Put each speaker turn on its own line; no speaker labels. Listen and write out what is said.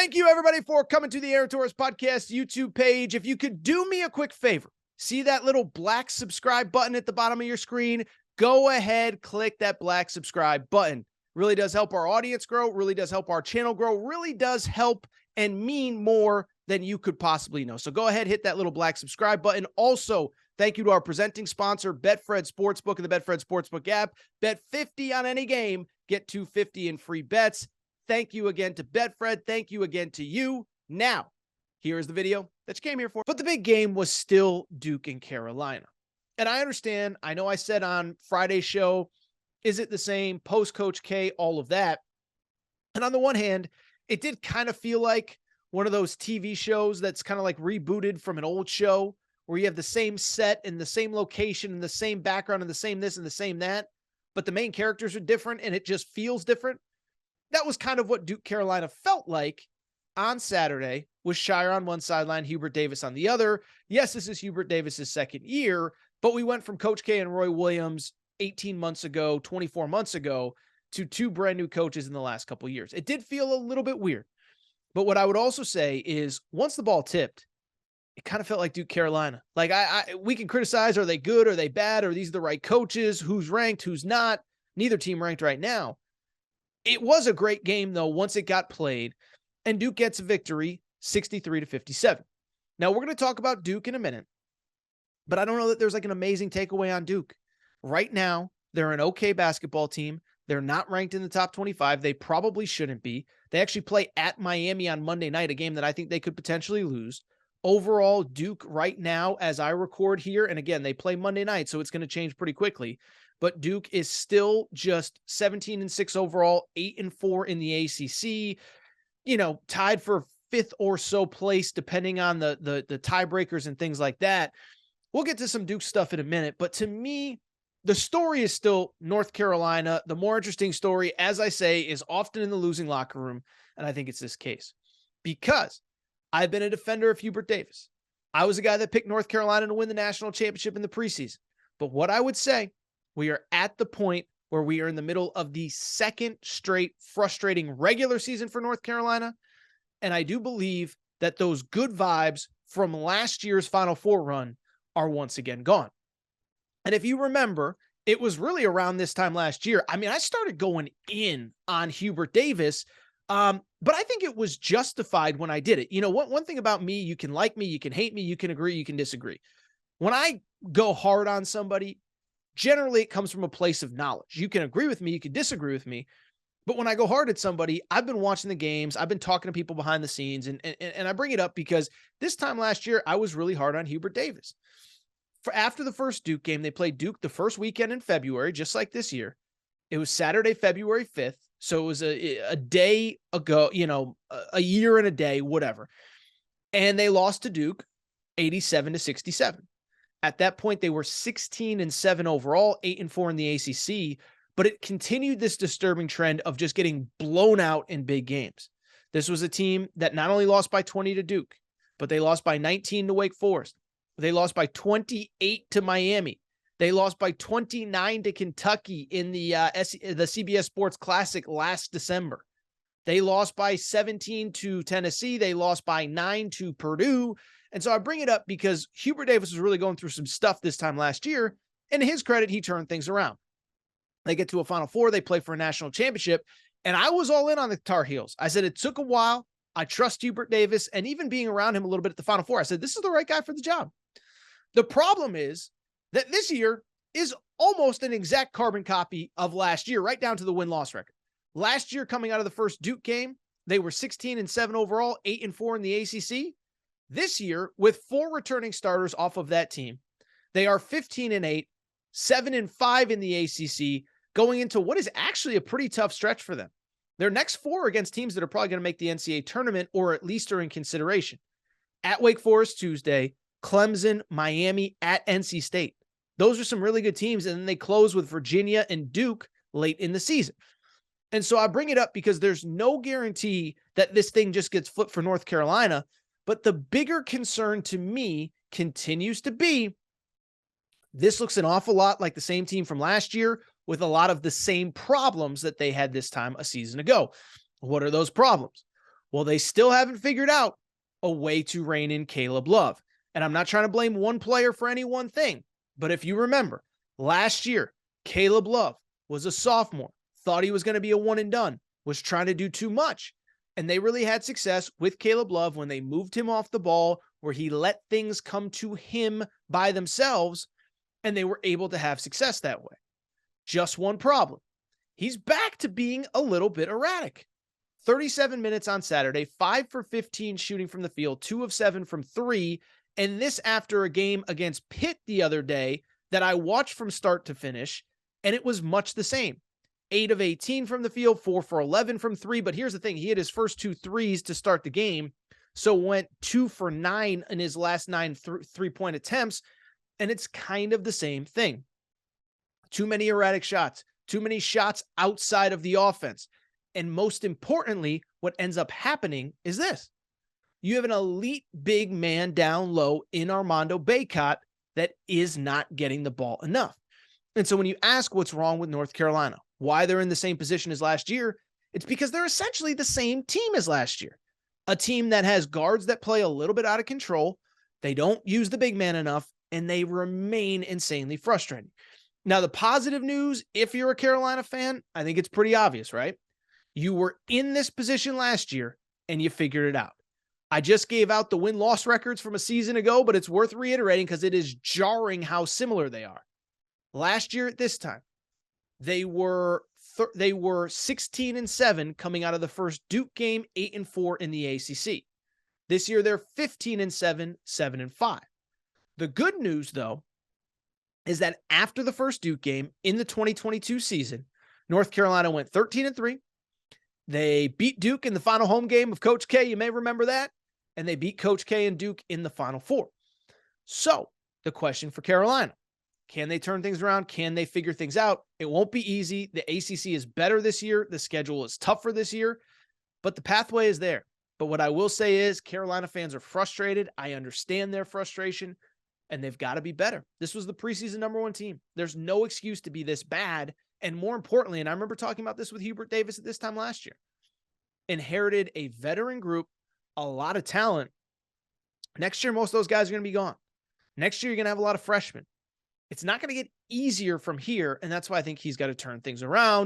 Thank you, everybody, for coming to the Aaron Torres Podcast YouTube page. If you could do me a quick favor, see that little black subscribe button at the bottom of your screen? Go ahead, click that black subscribe button. Really does help our audience grow, really does help our channel grow, really does help and mean more than you could possibly know. So go ahead, hit that little black subscribe button. Also, thank you to our presenting sponsor, Betfred Sportsbook and the Betfred Sportsbook app. Bet 50 on any game, get 250 in free bets. Thank you again to Betfred. Thank you again to you. Now, here is the video that you came here for. But the big game was still Duke and Carolina. And I understand, I know I said on Friday's show, is it the same, post-Coach K, all of that. And on the one hand, it did kind of feel like one of those TV shows that's kind of like rebooted from an old show where you have the same set and the same location and the same background and the same this and the same that, but the main characters are different and it just feels different. That was kind of what Duke Carolina felt like on Saturday, with Shire on one sideline, Hubert Davis on the other. Yes, this is Hubert Davis's second year, but we went from Coach K and Roy Williams 18 months ago, 24 months ago, to two brand new coaches in the last couple of years. It did feel a little bit weird. But what I would also say is once the ball tipped, it kind of felt like Duke Carolina. Like we can criticize, are they good? Are they bad? Are these the right coaches? Who's ranked? Who's not? Neither team ranked right now. It was a great game, though, once it got played, and Duke gets a victory 63-57. Now, we're going to talk about Duke in a minute, but I don't know that there's like an amazing takeaway on Duke. Right now, they're an okay basketball team. They're not ranked in the top 25. They probably shouldn't be. They actually play at Miami on Monday night, a game that I think they could potentially lose. Overall, Duke right now, as I record here, and again, they play Monday night, so it's going to change pretty quickly. But Duke is still just 17-6 overall, 8-4 in the ACC, tied for fifth or so place, depending on the tiebreakers and things like that. We'll get to some Duke stuff in a minute, but to me, the story is still North Carolina. The more interesting story, as I say, is often in the losing locker room, and I think it's this case. Because I've been a defender of Hubert Davis. I was a guy that picked North Carolina to win the national championship in the preseason. But what I would say, we are at the point where we are in the middle of the second straight frustrating regular season for North Carolina. And I do believe that those good vibes from last year's Final Four run are once again gone. And if you remember, it was really around this time last year. I mean, I started going in on Hubert Davis, but I think it was justified when I did it. One thing about me, you can like me, you can hate me, you can agree, you can disagree. When I go hard on somebody, generally it comes from a place of knowledge. You can agree with me, you can disagree with me, but when I go hard at somebody, I've been watching the games, I've been talking to people behind the scenes, and I bring it up because this time last year, I was really hard on Hubert Davis. After the first Duke game, they played Duke the first weekend in February, just like this year. It was Saturday, February 5th. So it was a day ago, a year and a day, whatever. And they lost to Duke 87-67. At that point, they were 16-7 overall, 8-4 in the ACC, but it continued this disturbing trend of just getting blown out in big games. This was a team that not only lost by 20 to Duke, but they lost by 19 to Wake Forest. They lost by 28 to Miami. They lost by 29 to Kentucky in the CBS Sports Classic last December. They lost by 17 to Tennessee. They lost by 9 to Purdue. And so I bring it up because Hubert Davis was really going through some stuff this time last year. And to his credit, he turned things around. They get to a Final Four. They play for a national championship. And I was all in on the Tar Heels. I said it took a while. I trust Hubert Davis. And even being around him a little bit at the Final Four, I said, this is the right guy for the job. The problem is that this year is almost an exact carbon copy of last year, right down to the win-loss record. Last year, coming out of the first Duke game, they were 16-7 overall, 8-4 in the ACC. This year, with 4 returning starters off of that team, they are 15-8, 7-5 in the ACC, going into what is actually a pretty tough stretch for them. Their next 4 against teams that are probably going to make the NCAA tournament, or at least are in consideration. At Wake Forest Tuesday, Clemson, Miami, at NC State. Those are some really good teams, and then they close with Virginia and Duke late in the season. And so I bring it up because there's no guarantee that this thing just gets flipped for North Carolina, but the bigger concern to me continues to be this looks an awful lot like the same team from last year with a lot of the same problems that they had this time a season ago. What are those problems? Well, they still haven't figured out a way to rein in Caleb Love. And I'm not trying to blame one player for any one thing, but if you remember, last year, Caleb Love was a sophomore, thought he was going to be a one and done, was trying to do too much. And they really had success with Caleb Love when they moved him off the ball, where he let things come to him by themselves, and they were able to have success that way. Just one problem. He's back to being a little bit erratic. 37 minutes on Saturday, 5 for 15 shooting from the field, 2 of 7 from 3, and this after a game against Pitt the other day that I watched from start to finish, and it was much the same. 8 of 18 from the field, 4 for 11 from 3, but here's the thing. He had his first 2 threes to start the game, so went 2 for 9 in his last 9 three-point attempts, and it's kind of the same thing. Too many erratic shots, too many shots outside of the offense. And most importantly, what ends up happening is this. You have an elite big man down low in Armando Bacot that is not getting the ball enough. And so when you ask what's wrong with North Carolina, why they're in the same position as last year, it's because they're essentially the same team as last year. A team that has guards that play a little bit out of control. They don't use the big man enough, and they remain insanely frustrating. Now, the positive news, if you're a Carolina fan, I think it's pretty obvious, right? You were in this position last year, and you figured it out. I just gave out the win-loss records from a season ago, but it's worth reiterating because it is jarring how similar they are. Last year at this time, they were 16-7 coming out of the first Duke game, 8-4 in the ACC. This year, they're 15-7, 7-5. The good news, though, is that after the first Duke game in the 2022 season, North Carolina went 13-3. They beat Duke in the final home game of Coach K. You may remember that. And they beat Coach K and Duke in the Final Four. So the question for Carolina, can they turn things around? Can they figure things out? It won't be easy. The ACC is better this year. The schedule is tougher this year, but the pathway is there. But what I will say is Carolina fans are frustrated. I understand their frustration, and they've got to be better. This was the preseason #1 team. There's no excuse to be this bad. And more importantly, and I remember talking about this with Hubert Davis at this time last year, inherited a veteran group, a lot of talent. Next year, most of those guys are going to be gone. Next year, you're going to have a lot of freshmen. It's not going to get easier from here, and that's why I think he's got to turn things around.